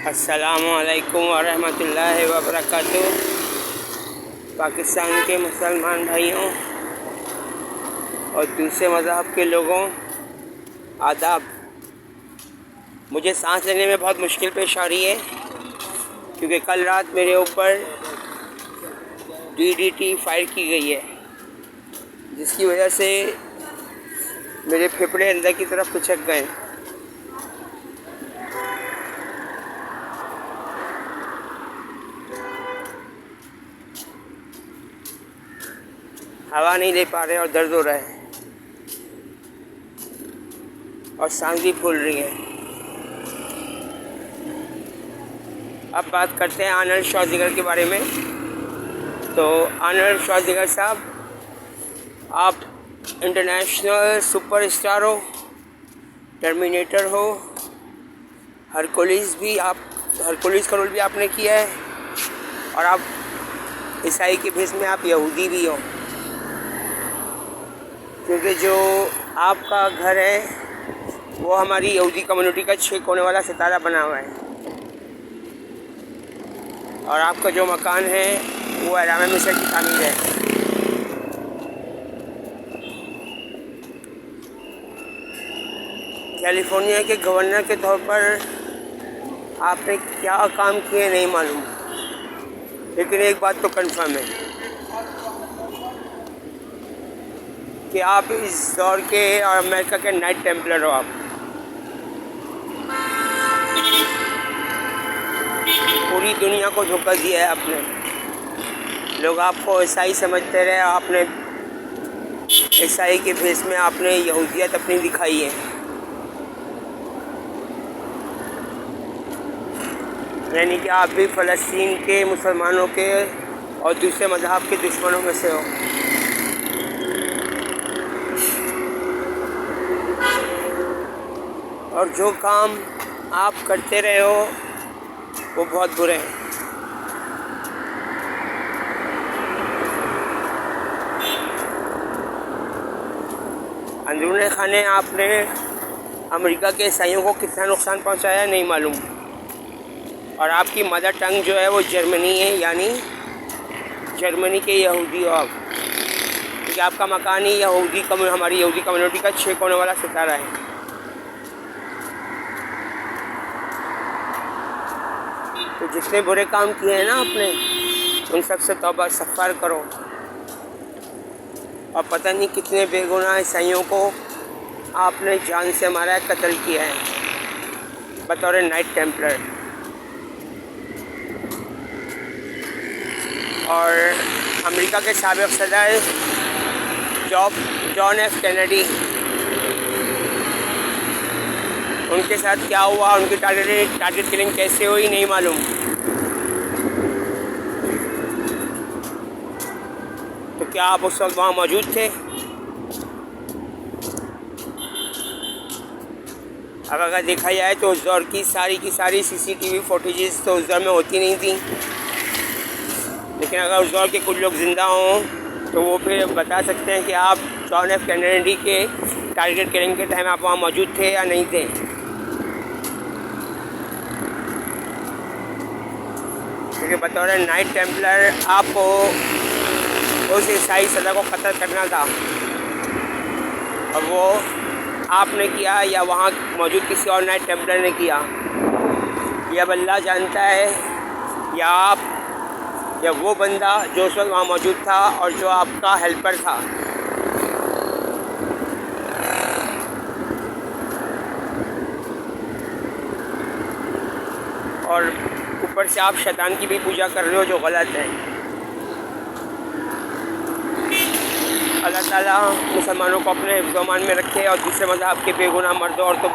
अस्सलामुअलैकुम वरहमतुल्लाहि वबरकातुहू। पाकिस्तान के मुसलमान भाइयों और दूसरे मज़हब के लोगों, आदाब। मुझे सांस लेने में बहुत मुश्किल पेश आ रही है क्योंकि कल रात मेरे ऊपर DDT फायर की गई है, जिसकी वजह से मेरे फेफड़े अंदर की तरफ खिसक गए। हवा नहीं ले पा रहे और दर्द हो रहा है और सांस भी फूल रही है। अब बात करते हैं आर्नल्ड श्वार्ज़नेगर के बारे में। तो आर्नल्ड श्वार्ज़नेगर साहब, आप इंटरनेशनल सुपरस्टार हो, टर्मिनेटर हो, हरकुलिस का रोल भी आपने किया है, और आप ईसाई के भेष में आप यहूदी भी हो, क्योंकि जो आपका घर है वो हमारी यहूदी कम्युनिटी का 6 कोने वाला सितारा बना हुआ है, और आपका जो मकान है वो अहराम मिस्र की तामीर है। कैलिफोर्निया के गवर्नर के तौर पर आपने क्या काम किए नहीं मालूम, लेकिन एक बात तो कंफर्म है कि आप इस दौर के और अमेरिका के नाइट टेम्पलर हो। आप पूरी दुनिया को धोखा दिया है आपने। लोग आपको ईसाई समझते रहे, आपने ईसाई के भेष में आपने यहूदियत अपनी दिखाई है। यानी कि आप भी फ़लस्तीन के मुसलमानों के और दूसरे मज़हब के दुश्मनों में से हो। और जो काम आप करते रहे हो वो बहुत बुरे हैं। अंदरूनी खाने आपने अमेरिका के ईसाइयों को कितना नुकसान पहुंचाया नहीं मालूम। और आपकी मदर टंग जो है वो जर्मनी है, यानी जर्मनी के यहूदी हो आप, क्योंकि आपका मकान ही हमारी यहूदी कम्युनिटी का 6 कोने वाला सितारा है। तो जितने बुरे काम किए हैं ना आपने, उन सब से तौबा इस्तग़फ़ार करो। और पता नहीं कितने बेगुनाह ईसाइयों को आपने जान से मारा है, कत्ल किया है बतौर नाइट टेम्पलर। और अमेरिका के साबिक़ सदर जॉन एफ कैनेडी, उनके साथ क्या हुआ, उनकी टारगेट किलिंग कैसे हुई नहीं मालूम। तो क्या आप उस वक्त वहाँ मौजूद थे? अब अगर देखा जाए तो उस दौर की सारी CCTV फुटेजेस तो उस दौर में होती नहीं थी, लेकिन अगर उस दौर के कुछ लोग ज़िंदा हों तो वो फिर बता सकते हैं कि आप जॉन एफ कैनेडी के टारगेट किलिंग के टाइम आप वहाँ मौजूद थे या नहीं थे। क्योंकि बतौर नाइट टेम्पलर आपको उस ईसाई सदर को कत्ल करना था, और वो आपने किया या वहाँ मौजूद किसी और नाइट टेम्पलर ने किया, ये अब अल्लाह जानता है, या वो बंदा जो उस वक्त वहाँ मौजूद था और जो आपका हेल्पर था। और ऊपर से आप शैतान की भी पूजा कर रहे हो, जो गलत है। अल्लाह ताला मुसलमानों को अपने हिफ्ज़-ओ-अमान में रखे और दूसरे मज़हब के बेगुनाह मर्दों औरतों